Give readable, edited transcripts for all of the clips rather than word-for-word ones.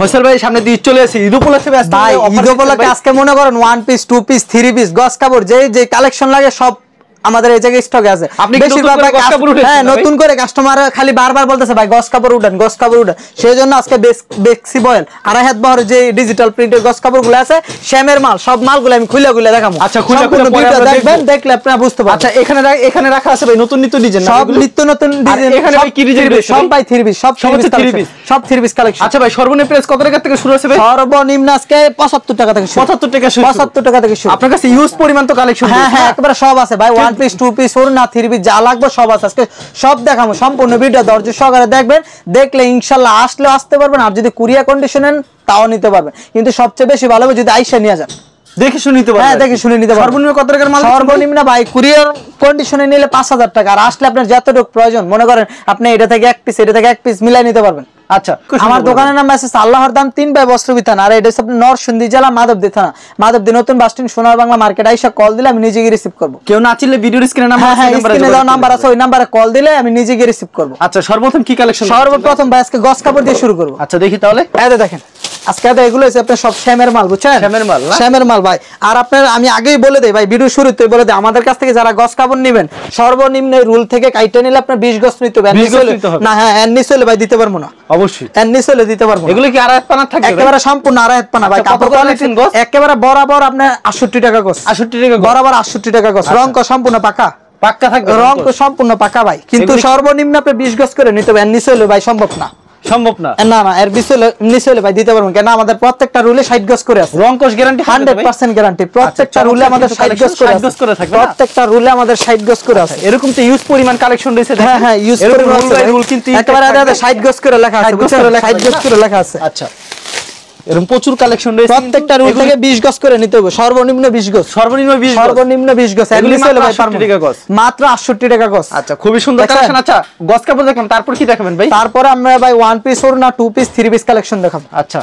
ফয়সাল ভাই সামনে দিয়ে চলে আসে ঈদ উপলক্ষে ব্যস্ত ভাই ঈদ উপলক্ষে আজকে মনে করেন 1 পিস 2 পিস 3 পিস গস কাপড় যে কালেকশন লাগে সব আমাদের এই জায়গায় স্টকে আছে। আপনি বেশিরভাগ গস কাপড় উঠেছেন, হ্যাঁ নতুন করে কাস্টমার খালি বারবার বলতেছে ভাই গস কাপড় উঠান গস কাপড় উঠান, সেজন্য আজকে বেক্সি বয়েল আড়াই হাত বহর যে ডিজিটাল প্রিন্টের গস কাপড়গুলো আছে শ্যামের মাল, সব মালগুলো আমি খুলে দেখাবো। আচ্ছা খুলে ভিডিও দেখবেন, দেখলে আপনারা বুঝতে পারবেন। আচ্ছা এখানে রাখা আছে ভাই নতুন ডিজাইন, সব নিত্য নতুন ডিজাইন। এখানে ভাই কি ডিজাইন রয়েছে? সব ভাই 3 পিস, সব 3 পিস কালেকশন। আচ্ছা ভাই সর্বনিম্ন প্রাইস কত টাকা থেকে শুরু আছে ভাই? সর্বনিম্ন আজকে 75 টাকা থেকে শুরু। 75 টাকা শুরু। 75 টাকা থেকে শুরু। আপনার কাছে ইউজ পরিমাণ তো কালেকশন? হ্যাঁ হ্যাঁ একেবারে সব আছে ভাই, 1 পিস 2 পিস না 3 পিস যা লাগবে সব আছে। আজকে সব দেখাবো, সম্পূর্ণ ভিডিও ধৈর্য সহকারে দেখবেন, দেখলে ইনশাআল্লাহ আসলে আসতে পারবেন, আর যদি কুরিয়ার কন্ডিশন নেন তাও নিতে পারবেন। কিন্তু সবচেয়ে বেশি ভালো হবে যদি আইসা নিয়ে যান, দেখে শুনে নিতে পারবেন। হ্যাঁ দেখে শুনে নিতে পারবেন। সর্বনিম্ন কত টাকার মাল? সর্বনিম্ন ভাই কুরিয়ার কন্ডিশনে নিলে 5000 টাকা, আর আসলে আপনার যতটুকু প্রয়োজন মনে করেন আপনি এটা থেকে এক পিস মিলাই নিতে পারবেন। আচ্ছা আমার দোকানের নাম আছে আল্লাহর দাম 3 ভাই বস্ত্র বিতান, আর এটা হচ্ছে নরসিংদী জেলা মাধবদী থানা, মাধবদী নতুন বাস স্ট্যান্ড সোনার বাংলা মার্কেট। আইসা কল দিলে আমি নিজে গিয়ে রিসিভ করব। কেউ না চিনলে ভিডিওর স্ক্রিনে নাম্বার আছে, স্ক্রিনে দাও নাম্বার আছে, ওই নম্বরে কল দিলে আমি নিজে গিয়ে রিসিভ করব। আচ্ছা সর্বপ্রথম কি কালেকশন? সর্বপ্রথম ভাই আজকে গস কাপড় দিয়ে শুরু করব। আচ্ছা দেখি তাহলে। এই দেখেন আজকে এগুলো হচ্ছে আপনার সব শ্যামের মাল, বুঝছেন? শ্যামের মাল ভাই। আর আপনার আমি আগেই বলে দেই ভাই, ভিডিও শুরুতে বলে দেই, আমাদের কাছ থেকে যারা গস কাপড় নেবেন সর্বনিম্ন রুল থেকে কাইটে নিলে আপনার 20 গস নিতে হবে। না হ্যাঁ এর নিচে হলে ভাই দিতে পারবো না। অবশ্যই এর নিচে হলে দিতে পারবো। এগুলো কি আড়াই হাত পানা থাকবে? একেবারে সম্পূর্ণ আড়াই হাত পানা ভাই। কাপড় কোয়ালিটি গস একেবারে বরাবর আপনার 68 টাকা গস। 68 টাকা বরাবর 68 টাকা গস। রং কো সম্পূর্ণ পাকা থাকবে, রং কো সম্পূর্ণ পাকা ভাই। কিন্তু সর্বনিম্ন আপনি 20 গস করে নিতে হবে, এর নিচে হলে ভাই সম্ভব না। না এর নিচে হলে ভাই দিতে পারবেন কেন? আমাদের প্রত্যেকটা রুলে 60 গজ করে আছে। রং কোশ গ্যারান্টি 100% গ্যারান্টি। প্রত্যেকটা রুলে আমাদের 60 গজ করে আছে। প্রত্যেকটা রুলে আমাদের 60 গজ করে আছে। এরকম তো ইউজ পরিমাণ কালেকশন রয়েছে। হ্যাঁ হ্যাঁ ইউজ পরিমাণ রুল কিন্তু একেবারে 60 গজ করে লেখা আছে, বুঝছেন? 60 গজ করে লেখা আছে। আচ্ছা এরকম প্রচুর কালেকশন রয়েছে। প্রত্যেকটা রুল থেকে 20 গজ করে নিতে হবে, সর্বনিম্ন 20 গজ। সর্বনিম্ন 20 গজ। এগুলি চলে ভাই 68 টাকা গজ, মাত্র 68 টাকা গজ। আচ্ছা খুবই সুন্দর কালেকশন। আচ্ছা গজ কাপড় দেখলাম, তারপর কি দেখাবেন ভাই? তারপরে আমরা ভাই 1 পিস ওর না 2 পিস 3 পিস কালেকশন দেখাবো। আচ্ছা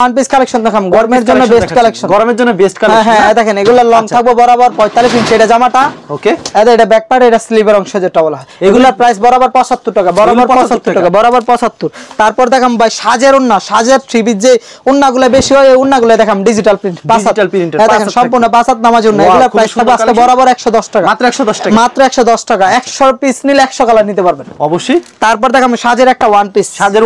1 পিস কালেকশন দেখাম, গরমের জন্য বেস্ট কালেকশন। গরমের জন্য বেস্ট কালেকশন। হ্যাঁ দেখেন এগুলা লং থাকবে বরাবর 45 ইঞ্চি। এটা জামাটা ওকে, এটা ব্যাক পার্ট, এটা স্লিভের অংশ যেটা বলা হয়। এগুলার প্রাইস বরাবর 75 টাকা, বরাবর 75 টাকা, বরাবর 75। তারপর দেখাম ভাই সাজের ওন্না, সাজের থ্রি পিস যে ওন্নাগুলো বেশি হয়, এই ওন্নাগুলো দেখাম ডিজিটাল প্রিন্ট, ডিজিটাল প্রিন্ট। দেখেন সম্পূর্ণ 5 নামাজ ওন্না। এগুলা প্রাইস থাকবে আজকে বরাবর 110 টাকা, মাত্র 110 টাকা, মাত্র 110 টাকা। 100 পিস নিলে 100 কালার নিতে পারবেন অবশ্যই। তারপর দেখাম সাজের একটা 1 পিস, সাজের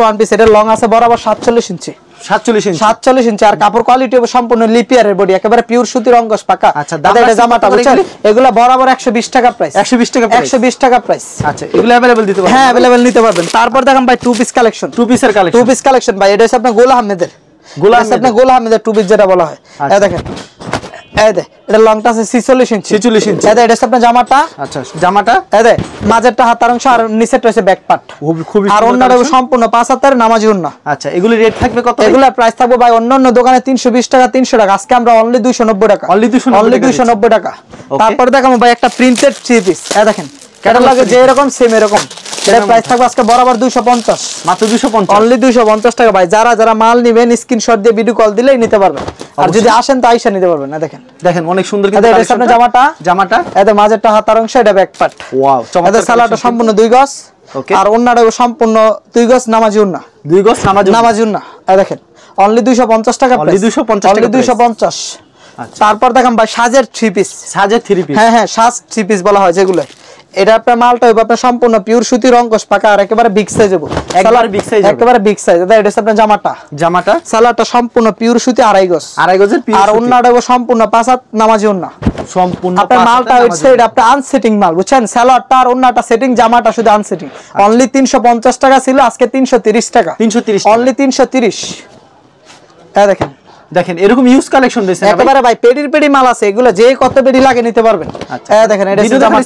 1 পিস। এটা লং আছে বরাবর 47 ইঞ্চি। 47 ইঞ্চি। আর কাপড় কোয়ালিটি হবে সম্পূর্ণ লিপিয়ারের বডি, একেবারে পিওর সুতির অঙ্গস পাকা। আচ্ছা এটা জামাটা বুঝছেন? এগুলা বরাবর 120 টাকা প্রাইস। 120 টাকা প্রাইস। আচ্ছা এগুলো अवेलेबल দিতে পারবেন? হ্যাঁ अवेलेबल নিতে পারবেন। তারপর দেখাম ভাই 2 পিস কালেকশন। 2 পিস কালেকশন ভাই। এটা হচ্ছে আপনার গোলা আহমেদের 2 পিস যেটা বলা হয়। এই দেখেন এটা লংটা আছে 46 ইঞ্চি। এটা হচ্ছে আপনার জামাটা। আচ্ছা জামাটা মাঝেরটা হাতার অংশ আর নিচেরটা হচ্ছে ব্যাক পার্ট। খুবই আর অন্যটা সম্পূর্ণ 5 হাতের নামাজি ওন্না। আচ্ছা এগুলো রেট থাকবে কত? এগুলোর প্রাইস থাকবে ভাই অন্যান্য দোকানে 320 টাকা 300 টাকা, আজকে আমরা অনলি 290 টাকা। অনলি 290 টাকা। তারপর দেখাবো ভাই একটা প্রিন্টেড থ্রি পিস। দেখেন ক্যাটালগে যে এরকম সেম এরকম। এর প্রাইস থাকবে আজকে বরাবর 250, মাত্র 250, অনলি 250 টাকা ভাই। যারা মাল নেবেন স্ক্রিনশট দিয়ে ভিডিও কল দিলেই নিতে পারবেন, আর যদি আসেন তো আইসা নিতে পারবেন। না দেখেন অনেক সুন্দর কিন্তু কালেকশন। এটা জামাটা এতে মাঝেরটা হাতার অংশ, এটা ব্যাক পার্ট। ওয়াও চমৎকার। সালোয়ারটা সম্পূর্ণ 2 গজ, ওকে। আর ওন্নাটা সম্পূর্ণ 2 গজ নামাজি ওন্না, 2 গজ নামাজি ওন্না। দেখেন অনলি 250 টাকা, অনলি 250। আচ্ছা তারপর দেখাম ভাই সাজের 3 পিস। হ্যাঁ সাজ 3 পিস বলা হয় যেগুলো। এটা আপনার মালটা হবে আপনার সম্পূর্ণ পিওর সুতির অঙ্কশ পাকা, আর একেবারে বিগ সাইজ হবে, একেবারে বিগ সাইজ। এটা আপনার জামাটা সালোয়ারটা সম্পূর্ণ পিওর সুতি 2.5 গজ, 2.5 গজের পিওর। আর ওন্নাটা হবে সম্পূর্ণ 5 হাত নামাজি ওন্না, সম্পূর্ণ আপনার মালটা হচ্ছে এটা আপনার আনসেটিং মাল, বুঝছেন? সালোয়ারটা আর ওন্নাটা সেটিং, জামাটা শুধু আনসেটিং। অনলি 350 টাকা ছিল, আজকে 330 টাকা, অনলি 330। দেখেন এরকম ইউজ কালেকশন রয়েছে একেবারে ভাই। পেডি মাল আছে, এগুলো যে কত পেডি লাগে নিতে পারবেন। দেখেন এটা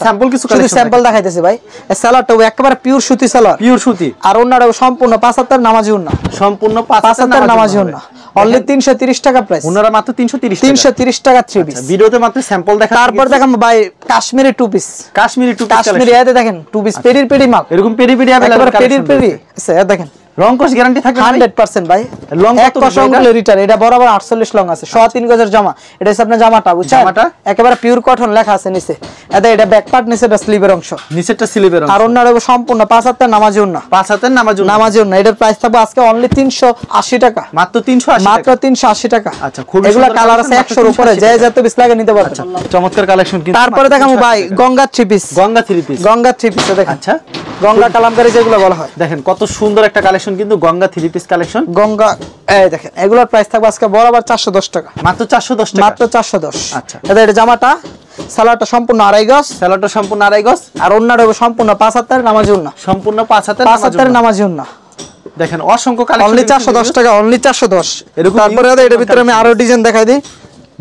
স্যাম্পল, কিছু স্যাম্পল দেখাইতেছি ভাই। সালোয়ারটা একেবারে পিওর সুতি সালোয়ার, পিওর সুতি। আর ওন্নাটা সম্পূর্ণ 5 হাতের নামাজি ওন্না, সম্পূর্ণ 5 হাতের নামাজি ওন্না। অনলি 330 টাকা প্রাইস। ওনারা মাত্র 330 টাকা 3 পিস। ভিডিওতে মাত্র স্যাম্পল দেখা। তারপর দেখাম ভাই কাশ্মীরি 2 পিস। কাশ্মীরি এতে দেখেন 2 পিস পেডি মাল, এরকম পেডি अवेलेबल, পেডি আছে। দেখেন রং কস গ্যারান্টি থাকবে 100% ভাই। লং এক কস আঙ্গুলের রিটার, এটা বরাবর 48 লং আছে, 3.5 গজের জামা। এটা হচ্ছে আপনার জামাটা, বুঝছেন? জামাটা একেবারে পিওর কটন লেখা আছে নিচে। এটা ব্যাক পার্ট, নিচেটা স্লিভের অংশ, নিচেরটা স্লিভের অংশ। আর ওন্নাটা সম্পূর্ণ 5 হাতের নামাজি ওন্না, 5 হাতের নামাজি ওন্না। এটার প্রাইস থাকবে আজকে অনলি 380 টাকা, মাত্র 380 টাকা। আচ্ছা, খুব সুন্দর। এগুলা কালার আছে 100 এর উপরে, যে যত পিস লাগে নিতে পারবেন। চমৎকার কালেকশন কিন্তু। তারপরে দেখাবো ভাই গঙ্গা থ্রি পিস। দেখেন, আচ্ছা, গঙ্গা কালামকারী যেগুলো বলা হয়। দেখেন কত সুন্দর একটা কালেকশন কিন্তু, Ganga three piece collection. Ganga, এই দেখেন এগুলোর প্রাইস থাকবে আজকে বরাবর 410 টাকা, মাত্র 410 টাকা, মাত্র 410। আচ্ছা, এটা জামাটা, সালোয়ারটা সম্পূর্ণ 2.5 গজ, সালোয়ারটা সম্পূর্ণ 2.5 গজ। আর ওন্নাটা সম্পূর্ণ 5 হাতের নামাজি ওন্না, সম্পূর্ণ 5 হাতের নামাজি ওন্না। দেখেন অসংখ্য কালেকশন, অনলি 410 টাকা, অনলি 410। তারপরে এটার ভিতরে আমি আরো ডিজাইন দেখাই দিই।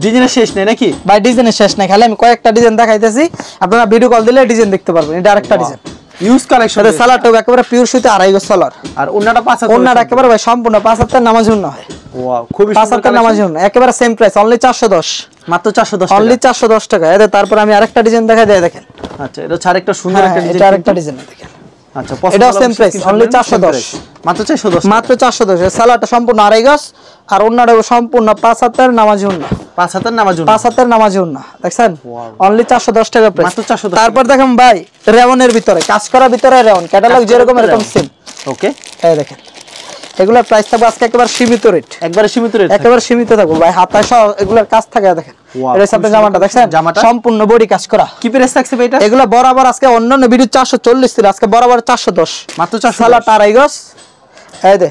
ডিজাইনের শেষ নেই নাকি ভাই? ডিজাইনের শেষ নাই, খালি আমি কয়েকটা ডিজাইন দেখাইতেছি, আপনারা ভিডিও কল দিলে ডিজাইন দেখতে পারবেন। এটা আরেকটা ডিজাইন, ইউজ কালেকশন। এটা সালোয়ারটা একেবারে পিওর সুতি 2.5 গজ সালোয়ার, আর ওন্নাটা 5 হাতের, ওন্নাটা একেবারে ভাই সম্পূর্ণ 5 হাতের নামাজি ওন্না হয়। ওয়াও, খুবই সুন্দর 5 হাতের নামাজি ওন্না, একেবারে সেম প্রাইস, অনলি 410, মাত্র 410 টাকা, অনলি 410 টাকা। এদের তারপর আমি আরেকটা ডিজাইন দেখাই দেই, দেখেন। আচ্ছা, এটা আরেকটা সুন্দর একটা ডিজাইন, এটা আরেকটা ডিজাইন দেখেন। আচ্ছা, এটাও সেম প্রাইস, অনলি 410, মাত্র 410, মাত্র 410। সালোয়ারটা সম্পূর্ণ 2.5 গজ, আর ওন্নাটা সম্পূর্ণ 5 হাতের নামাজি ওন্না, 5 হাতের নামাজি ওন্না, 5 হাতের নামাজি ওন্না। দেখছেন, অনলি 410 টাকা প্রাইস, মাত্র 410। তারপর দেখেন ভাই রেওনের ভিতরে কাজ করা, ভিতরে রেওন ক্যাটালগ যেরকম এরকম সেম। ওকে, এই দেখেন এগুলোর প্রাইস থাকবে আজকে একেবারে সীমিত রেট, একবারে সীমিত রেট, একেবারে সীমিত থাকবে ভাই। হাতায় সহ এগুলোর কাজ থাকে, দেখেন। এটা সাথে জামাটা দেখছেন, জামাটা সম্পূর্ণ বডি কাজ করা। কি প্রাইস থাকছে ভাই এটা? এগুলো বরাবর আজকে অন্যান্য ভিডিও 440 ছিল, আজকে বরাবর 410, মাত্র 410। সালোয়ারটা 2.5 গজ, এই দে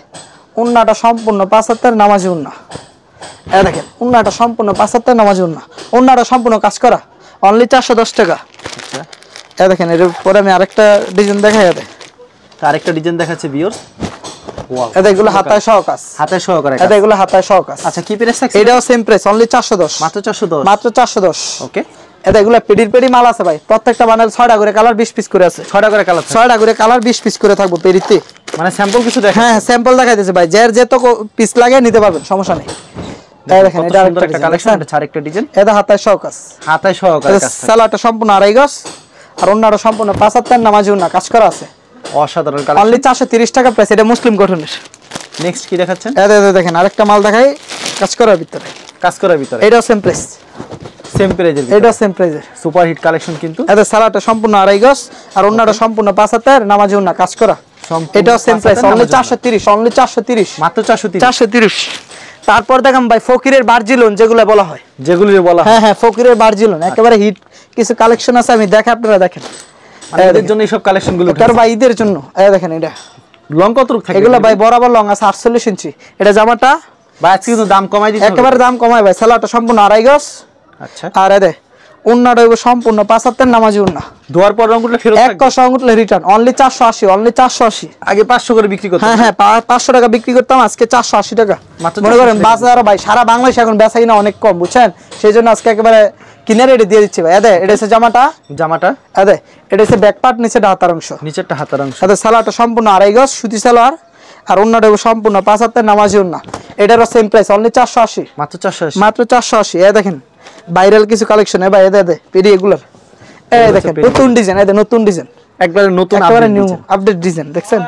ওন্নাটা সম্পূর্ণ 5 হাতের নামাজি ওন্না। এই দেখেন ওন্নাটা সম্পূর্ণ 5 হাতের নামাজি ওন্না, ওন্নাটা সম্পূর্ণ কাজ করা, অনলি 410 টাকা। আচ্ছা, এই দেখেন এর পরে আমি আরেকটা ডিজাইন দেখাই। আরেকটা ডিজাইন দেখাচ্ছে ভিউয়ার্স। ওয়াও, এগুলো হাতায় সহ কাজ, হাতায় সহকারে কাজ। এগুলো হাতায় সহ কাজ। আচ্ছা, কি প্রাইস থাকছে? এটাও সেম প্রাইস, অনলি 410, মাত্র 410, মাত্র 410। ওকে, এগুলো পেডি মাল আছে ভাই, প্রত্যেকটা বান্ডেল 6টা করে কালার, 20 পিস করে আছে, 6টা করে কালার, 6টা করে কালার 20 পিস করে থাকবে পেডিতে। মানে স্যাম্পল কিছু দেখেন? হ্যাঁ, স্যাম্পল দেখাইতেছে ভাই, যার যত পিস লাগে নিতে পারবেন, সমস্যা নেই। এই দেখেন এটা আরেকটা কালেকশন, এটা আরেকটা ডিজাইন। এটা হাতায় সহ কাজ, হাতায় সহকারে কাজ। সালোয়ারটা সম্পূর্ণ 2.5 গজ, আর ওন্নাটা সম্পূর্ণ 5 হাতের নামাজি ওন্না, কাজ করা আছে। অসাধারণ কালেকশন, অনলি 430 টাকা প্রাইস। এটা মুসলিম কটনের। নেক্সট কি দেখাচ্ছেন? এই দেখেন আরেকটা মাল দেখাই, কাজ করার ভিতরে, কাজ করার ভিতরে। এটাও সেম প্রাইস, সেম প্রাইজের, এটা সেম প্রাইজের সুপার হিট কালেকশন কিন্তু। এটা সালোয়ারটা সম্পূর্ণ 2.5 গজ, আর ওন্নাটা সম্পূর্ণ 5 হাতের নামাজি ওন্না, কাজ করা। এটাও সেম প্রাইস, অনলি 430, অনলি 430, মাত্র 430, 430। তারপর দেখেন ভাই ফকিরের বারজিলন যেগুলো বলা হয়, যেগুলো বলা হয়, হ্যাঁ ফকিরের বারজিলন একেবারে হিট কিছু কালেকশন আছে, আমি দেখে আপনারা দেখেন। এদের জন্য এই সব কালেকশনগুলো তার ভাই ঈদের জন্য। এই দেখেন এটা লং কত থাকে? এগুলো ভাই বরাবর লং আছে 48 ইঞ্চি। এটা জামাটা ভাই আজকে কিন্তু দাম কমাই দিতে হবে, একেবারে দাম কমাই ভাই। সালোয়ারটা সম্পূর্ণ 2.5 গজ, আচ্ছা, আর এদে ওন্নাটা সম্পূর্ণ 5 হাতের নামাজি ওন্না। দুয়ার পর রংগুলো ফেরত এক কষ রংগুলো রিটার্ন, অনলি 480, অনলি 480। আগে 500 করে বিক্রি করতাম, হ্যাঁ 500 টাকা বিক্রি করতাম, আজকে 480 টাকা। মনে করেন বাজার ভাই সারা বাংলাদেশে এখন বেচা কিনা অনেক কম, বুঝছেন? সেই জন্য আজকে একেবারে কিনে রেডি দিয়ে দিচ্ছি ভাই। এটা হচ্ছে জামাটা, এটা হচ্ছে ব্যাক পার্ট, নিচেটা হাতার অংশ, নিচেরটা হাতার অংশ। সালোয়ারটা সম্পূর্ণ 2.5 গজ সুতি সালোয়ার, আর ওন্নাটা সম্পূর্ণ 5 হাতের নামাজি ওন্না। এটারও সেম প্রাইস, অনলি 480, মাত্র 480, মাত্র 480। এই দেখেন ভাইরাল কিছু কালেকশন, ভাই পেডি এগুলার। এই দেখেন নতুন ডিজাইন, এই নতুন ডিজাইন, একবারে নতুন আপডেট ডিজাইন, দেখছেন?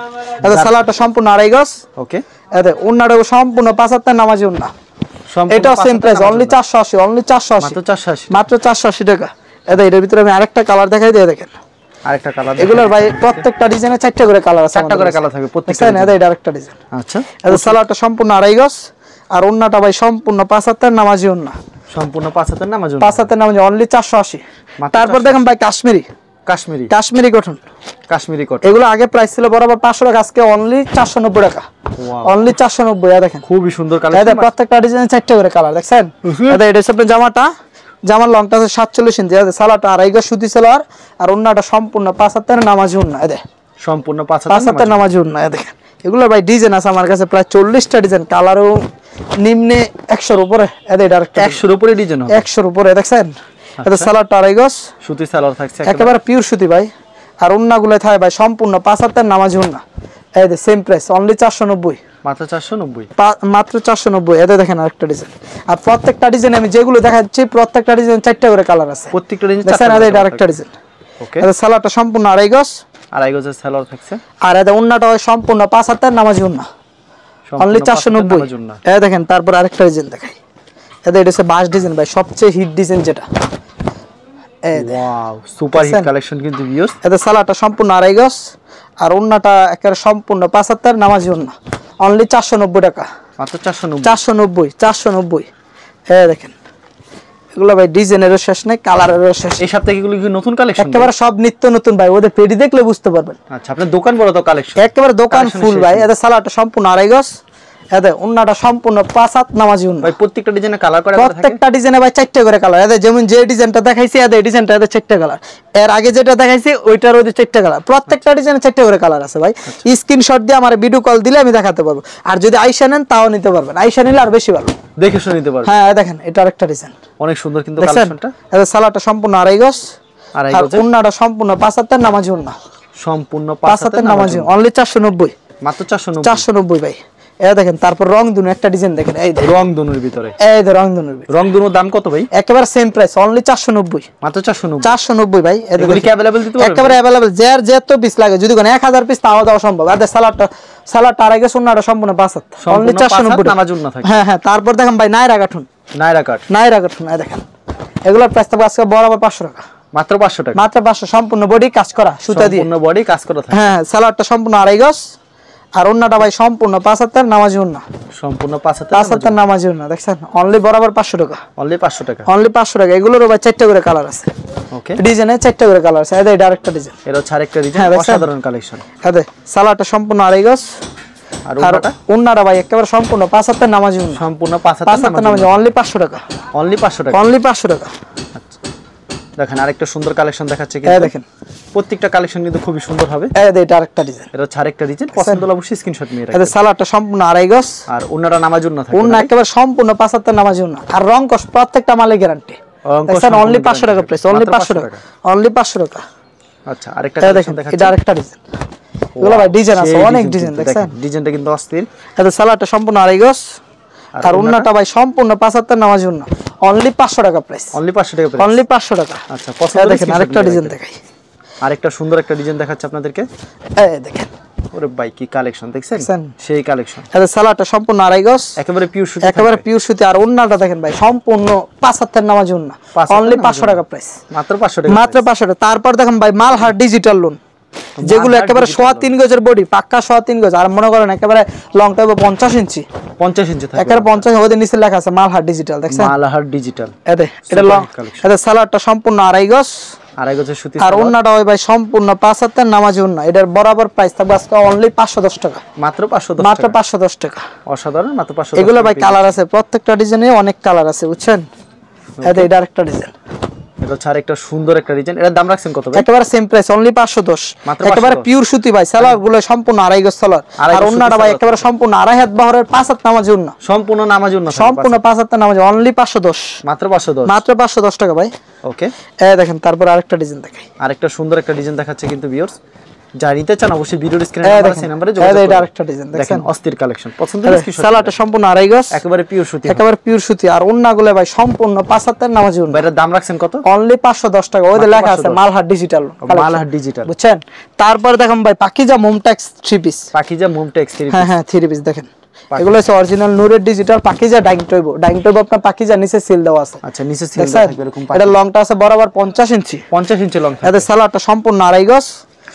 এটা সালোয়ারটা সম্পূর্ণ 2.5 গজ, ওকে। এটা ওন্নাটা সম্পূর্ণ 5 হাতের নামাজি ওন্না। এটাও সেম প্রাইস, অনলি 480, অনলি 480, মাত্র 480, মাত্র 480 টাকা। এটার ভিতরে আমি আরেকটা কালার দেখাই দিই, দেখেন আরেকটা কালার। এগুলোর ভাই প্রত্যেকটা ডিজাইনে 4টা করে কালার আছে, 4টা করে কালার থাকে প্রত্যেকটা। এটা আরেকটা ডিজাইন। আচ্ছা, এটা সালোয়ারটা সম্পূর্ণ 2.5 গজ, আর ওন্নাটা ভাই সম্পূর্ণ 5 হাতের নামাজি ওন্না, সম্পূর্ণ 5 হাতের নামাজি, 5 হাতের নামাজি, অনলি 480। তারপর দেখেন ভাই কাশ্মীরি কটন, এগুলো আগে প্রাইস ছিল বরাবর 500 টাকা, আজকে অনলি 490 টাকা, অনলি 490। দেখেন খুবই সুন্দর কালার, এটা প্রত্যেকটা ডিজাইনে 4টা করে কালার, দেখছেন? এটা হচ্ছে আপনার জামাটা, জামার লংটা আছে 47 ইঞ্চি, সালোয়ারটা 2.5 গজ সুতি সালোয়ার, আর ওন্নাটা সম্পূর্ণ 5 হাতের নামাজি ওন্না। এটা সম্পূর্ণ 5 হাতের নামাজি ওন্না। দেখেন এগুলো ভাই ডিজাইন আছে আমার কাছে প্রায় 40টা ডিজাইন, কালারও নিম্নে 100-র উপরে। এটা আরেকটা 100-র উপরে ডিজাইন, 100-র উপরে, দেখছেন? এটা সালোয়ারটা 2.5 গজ সুতি সালোয়ার থাকছে, একেবারে পিওর সুতি ভাই, আর ওন্নাগুলো থাকে ভাই সম্পূর্ণ 5 হাতের নামাজি ওন্না। এই যে সেম প্রাইস, অনলি 490, মাত্র 490, মাত্র 490। এটা দেখেন আরেকটা ডিজাইন, আর প্রত্যেকটা ডিজাইন আমি যেগুলো দেখাচ্ছি প্রত্যেকটা ডিজাইন 4টা করে কালার আছে, প্রত্যেকটা ডিজাইন দেখেন? এটা আরেকটা ডিজাইন, ওকে। এটা সালোয়ারটা সম্পূর্ণ 2.5 গজ, আড়াই গজের সালোয়ার থাকছে। আর এটা ওন্নাটা হয় সম্পূর্ণ 5 হাতের নামাজি ওন্না, অনলি 490। এই দেখেন তারপর আরেকটা ডিজাইন দেখাই, এটা হচ্ছে বাস ডিজাইন ভাই, সবচেয়ে হিট ডিজাইন যেটা। ওয়াও সুপার হিট কালেকশন কিন্তু ভিউয়ার্স। এটা সালোয়ারটা সম্পূর্ণ আড়াই গজ আর ওন্নাটা একেবারে সম্পূর্ণ 5 হাতের নামাজি ওন্না, অনলি 490 টাকা মাত্র। 490 490। এই দেখেন এগুলো ভাই ডিজাইনেরও শেষ নাই, কালারেরও শেষ। এই সপ্তাহে এগুলো কি নতুন কালেকশন? একেবারে সব নিত্য নতুন ভাই, ওদের পেডি দেখলে বুঝতে পারবেন। আচ্ছা আপনার দোকান বড় তো কালেকশন, একেবারে দোকান ফুল ভাই। এটা সালোয়ারটা সম্পূর্ণ আড়াই গজ, এটা ওন্নাটা সম্পূর্ণ 5 হাত নামাজি ওন্না ভাই। প্রত্যেকটা ডিজাইনে কালার করা থাকে, প্রত্যেকটা ডিজাইনে ভাই 4টা করে কালার। এটা যেমন যে ডিজাইনটা দেখাইছি এই ডিজাইনটা 4টা কালার, এর আগে যেটা দেখাইছি ওইটারও 4টা কালার, প্রত্যেকটা ডিজাইনে 4টা করে কালার আছে ভাই। স্ক্রিনশট দিয়ে আমার ভিডিও কল দিলে আমি দেখাতে পারবো, আর যদি আইসা নেন তাও নিতে পারবেন, আইসা নিলে আর বেশি ভালো, দেখে শুনে নিতে পারবেন। হ্যাঁ দেখেন এটা আরেকটা ডিজাইন, অনেক সুন্দর কিন্তু কালেকশনটা। এটা সালোয়ারটা সম্পূর্ণ আড়াই গজ আর ওন্নাটা সম্পূর্ণ 5 হাতের নামাজি ওন্না, সম্পূর্ণ 5 হাতের নামাজি, অনলি 490 মাত্র। 490 ভাই। এই দেখেন তারপর রংধনু একটা ডিজাইন দেখেন, এই রংধনুর ভিতরে, এই রংধনুর ভিতরে। রংধনুর দাম কত ভাই? একেবারে সেম প্রাইস, অনলি 490 মাত্র। 490 ভাই। এগুলো কি अवेलेबल দিতে পারবেন? একেবারে अवेलेबल, যার যত পিস লাগে, যদি কোন 1000 পিস তাও দেওয়া সম্ভব। আর সালাডটা আড়াই গজ, ওন্নাটা সম্পূর্ণ 5 হাত, অনলি 490 নামাজ ওন্না থাকে। হ্যাঁ তারপর দেখেন ভাই নাইরা কাঠুন, এই দেখেন এগুলোর প্রাইস থাকবে আজকে বরাবর 500 টাকা, মাত্র 500 টাকা, মাত্র 500। সম্পূর্ণ বডি কাজ করা সুতা দিয়ে, সম্পূর্ণ বডি কাজ করা থাকে। হ্যাঁ সালাডটা সম্পূর্ণ আড়াই গজ আর ওন্নাটা ভাই সম্পূর্ণ 5 হাতের নামাজি ওন্না, সম্পূর্ণ 5 হাতের নামাজি ওন্না। দেখছেন অনলি বরাবর 500 টাকা, অনলি 500 টাকা, অনলি 500 টাকা। এগুলোরও ভাই 4টা করে কালার আছে, ওকে ডিজাইনে 4টা করে কালার আছে। এটা আরেকটা ডিজাইন, এর হচ্ছে আরেকটা ডিজাইন, অসাধারণ কালেকশন। এটা সালাডটা সম্পূর্ণ আড়াই গজ আর ওন্নাটা ভাই একেবারে সম্পূর্ণ 5 হাতের নামাজি ওন্না, সম্পূর্ণ 5 হাতের নামাজি, অনলি 500 টাকা, অনলি 500 টাকা, অনলি 500 টাকা। আচ্ছা দেখেন আরেকটা সুন্দর কালেকশন দেখাচ্ছে কিন্তু, দেখেন প্রত্যেকটা কালেকশন কিন্তু খুবই সুন্দর হবে। এটা আরেকটা ডিজাইন, এর হচ্ছে আরেকটা ডিজাইন, পছন্দ হলে অবশ্যই স্ক্রিনশট নিয়ে রাখবেন। এটা সালাডটা সম্পূর্ণ আড়াই গজ আর ওন্নাটা নামাজ ওন্না থাকে, ওন্না একেবারে সম্পূর্ণ 5 হাতের নামাজি ওন্না। আর রং কস প্রত্যেকটা মালে গ্যারান্টি। দেখেন অনলি 500 টাকা প্রাইস, অনলি 500 টাকা, অনলি 500 টাকা। আচ্ছা আরেকটা কালেকশন দেখাচ্ছি, এটা আরেকটা ডিজাইন। এগুলো ভাই ডিজাইন আছে, অনেক ডিজাইন। দেখছেন ডিজাইনটা কিন্তু অস্থির। এটা সালাডটা সম্পূর্ণ আড়াই গজ আর ওন্নাটা ভাই সম্পূর্ণ 5 হাতের নামাজি ওন্না, অনলি 500 টাকা প্রাইস, অনলি 500 টাকা প্রাইস, অনলি 500 টাকা। আচ্ছা পছন্দ দেখেন আরেকটা ডিজাইন দেখাই, আরেকটা সুন্দর একটা ডিজাইন দেখাচ্ছে আপনাদেরকে। এই দেখেন ওরে ভাই কি কালেকশন দেখছেন, সেই কালেকশন। এটা সালাডটা সম্পূর্ণ আড়াই গজ, একেবারে পিওর সুতি, একেবারে পিওর সুতি। আর ওন্নাটা দেখেন ভাই সম্পূর্ণ 5 হাতের নামাজি ওন্না, অনলি 500 টাকা প্রাইস, মাত্র 500 টাকা, মাত্র 500 টাকা। তারপর দেখেন ভাই মালহার ডিজিটাল লোন, যেগুলো একেবারে 3.5 গজের বডি, পাক্কা 3.5 গজ। আর মনে করেন একেবারে লং টাইপ 50 ইঞ্চি, 50 ইঞ্চি থাকে, একেবারে 50। ওদের নিচে লেখা আছে মালহার ডিজিটাল, দেখছেন মালহার ডিজিটাল। এটা লং, এটা সালোয়ারটা সম্পূর্ণ আড়াই গজ, আড়াই গজের সুতি। আর ওন্নাটা হয় ভাই সম্পূর্ণ 5 হাতের নামাজি ওন্না। এটার বরাবর প্রাইস থাকবে আজকে অনলি 510 টাকা, মাত্র 510, মাত্র 510 টাকা। অসাধারণ, মাত্র 510। এগুলো ভাই কালার আছে, প্রত্যেকটা ডিজাইনে অনেক কালার আছে, বুঝছেন। এটা আরেকটা ডিজাইন, এটা হচ্ছে আরেকটা সুন্দর একটা ডিজাইন। এর দাম রাখছেন কত ভাই? একেবারে সেম প্রাইস, অনলি 510, একেবারে পিওর সুতি ভাই। সালোয়ার গুলো সম্পূর্ণ আড়াই গজ সালোয়ার, আর ওন্নাটা ভাই একেবারে সম্পূর্ণ আড়াই হাত বহরের 5 হাত নামাজি ওন্না, সম্পূর্ণ নামাজি ওন্না, সম্পূর্ণ 5 হাত নামাজি, অনলি 510, মাত্র 510, মাত্র 510 টাকা ভাই। ওকে দেখেন তারপর আরেকটা ডিজাইন দেখাই, আরেকটা সুন্দর একটা ডিজাইন দেখাচ্ছে কিন্তু ভিউয়ার্স। যা নিতে চান অবশ্যই ভিডিওর স্ক্রিনে নাম্বার আছে, নাম্বারে যোগাযোগ করুন। এটা আরেকটা ডিজাইন দেখেন, অস্থির কালেকশন, পছন্দ হলে স্ক্রিনশট। সালোয়ারটা সম্পূর্ণ আড়াই গজ, একেবারে পিওর সুতি, একেবারে পিওর সুতি। আর ওন্নাগুলো ভাই সম্পূর্ণ 5 হাতের নামাজি ওন্না। এর দাম রাখছেন কত? অনলি 510 টাকা। ওই যে লেখা আছে মালহার ডিজিটাল, মালহার ডিজিটাল, বুঝছেন। তারপর দেখেন ভাই পাকিজা মুমটেক্স 3 পিস, পাকিজা মুমটেক্স 3 পিস, হ্যাঁ 3 পিস দেখেন। এগুলো হচ্ছে অরিজিনাল নূরের ডিজিটাল পাকিজা ডাইং টয়বো আপনার পাকিজা নিচে সিল দেওয়া আছে। আচ্ছা নিচে সিল দেওয়া থাকবে এরকম। এটা লংটা আছে বরাবর 50 ইঞ্চি, 50 ইঞ্চি লং। এটা সালোয়ারটা সম্পূর্ণ আড়াই গজ,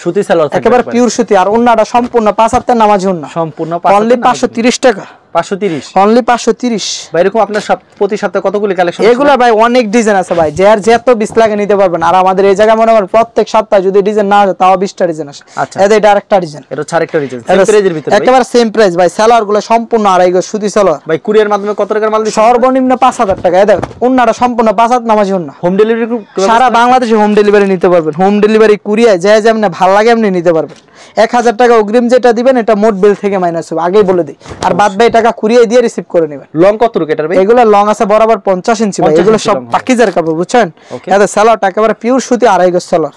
সুতি সালোয়ার থাকবে, একেবারে পিওর সুতি। আর ওন্নাটা সম্পূর্ণ 5 হাতের নামাজি ওন্না, সম্পূর্ণ অনলি 530 টাকা, 530, অনলি 530 ভাই। এরকম আপনার প্রতি সপ্তাহে কতগুলি কালেকশন? এগুলা ভাই অনেক ডিজাইন আছে ভাই, যার যত 20 লাগে নিতে পারবেন। আর আমাদের এই জায়গা মনে করেন প্রত্যেক সপ্তাহে যদি ডিজাইন না আসে তাও 20টা ডিজাইন আসে। আচ্ছা এটা আরেকটা ডিজাইন, এটা হচ্ছে আরেকটা ডিজাইন, সেম প্রাইজের ভিতরে, একেবারে সেম প্রাইস ভাই। সালোয়ার গুলো সম্পূর্ণ আড়াই গজ সুতি সালোয়ার ভাই। কুরিয়ার মাধ্যমে কত টাকার মাল দিচ্ছেন? সর্বনিম্ন 5000 টাকা। এই দেখো ওন্নাটা সম্পূর্ণ 5 হাত নামাজি ওন্না, হোম ডেলিভারি সারা বাংলাদেশে হোম ডেলিভারি নিতে পারবেন। হোম ডেলিভারি কুরিয়ার যে যেমন ভালো লাগে এমনি নিতে পারবেন। 1000 টাকা অগ্রিম যেটা দিবেন এটা মোট বিল থেকে মাইনাস হবে, আগেই বলে দিই। আর বাদ বাকি টাকা কুরিয়ার দিয়ে রিসিভ করে নেবেন। লং কত রুক এটার ভাই? এগুলো লং আছে বরাবর 50 ইঞ্চি ভাই। এগুলো সব পাকিজার কাপড়, বুঝছেন। এটা সালোয়ারটা একেবারে পিওর সুতি আড়াই গজ সালোয়ার।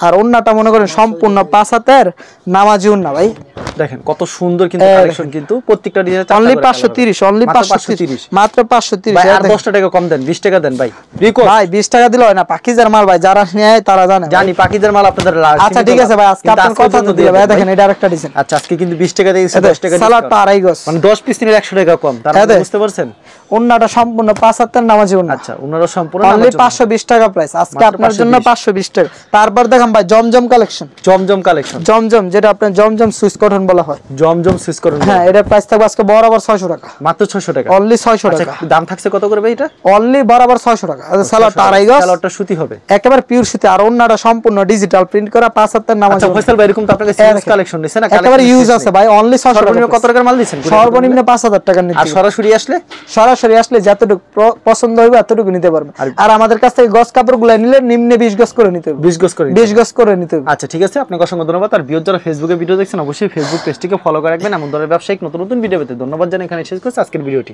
আর ওন্নাটা মনে করেন সম্পূর্ণ 5 হাতের নামাজি ওন্না ভাই দেখেন কত সুন্দর কিন্তু কালেকশন কিন্তু প্রত্যেকটা ডিজাইন অনলি 530 অনলি 530 মাত্র 530 ভাই আর 10 টাকা কম দেন 20 টাকা দেন ভাই রিকোয়েস্ট ভাই 20 টাকা দিলে হয় না পাকিজার মাল ভাই যারা নেয় তারা জানে জানি পাকিজার মাল আপনাদের আচ্ছা ঠিক আছে ভাই আজকে আপনার কথা তো দিলে ভাই দেখেন এটা আরেকটা ডিজাইন আচ্ছা আজকে কিন্তু 20 টাকা দিয়েছি 10 টাকা সালোয়ারটা আড়াই গজ মানে 10 পিস নিলে 100 টাকা কম তার মানে বুঝতে পারছেন ওন্নাটা সম্পূর্ণ 5 হাতের নামাজি ওন্না আচ্ছা ওনারও সম্পূর্ণ অনলি 520 টাকা প্রাইস আজকে আপনার জন্য 520 টাকা তারপর দেখাম ভাই জমজম কালেকশন জমজম যেটা আপনার জমজম সুইস কটন বলা হয় জমজম সুইস কটন হ্যাঁ এটার প্রাইস থাকবে আজকে বরাবর 600 টাকা মাত্র 600 টাকা অনলি 600 টাকা আচ্ছা দাম থাকছে কত করে ভাই এটা অনলি বরাবর 600 টাকা আচ্ছা সালোয়ারটা আড়াই গজ সালোয়ারটা সুতি হবে একেবারে পিওর সুতি আর ওন্নাটা সম্পূর্ণ ডিজিটাল প্রিন্ট করা 5 হাতের নামাজি আচ্ছা ফয়সাল ভাই এরকম তো আপনাদের সিরিজ কালেকশন দিছেন না একেবারে ইউজ আছে ভাই অনলি 600 টাকা সর্বনিম্ন কত টাকার মাল দিবেন সর্বনিম্ন 5000 টাকা নিতে আর সরাসরি আসলে যতটুকু পছন্দ হবে ততটুকু নিতে পারবেন আর আমাদের কাছ থেকে গজ কাপড়গুলো নিলে নিম্নে 20 গজ করে নিতে হবে 20 গজ করে নিতে হবে আচ্ছা ঠিক আছে আপনাকে অসংখ্য ধন্যবাদ আর ভিউয়ার যারা ফেসবুকে ভিডিও দেখছেন অবশ্যই ফেসবুক পেজটিকে ফলো করে রাখবেন এমন ধরনের ব্যবসায়িক নতুন নতুন ভিডিও পেতে ধন্যবাদ জানাই এখানে শেষ করছি আজকের ভিডিওটি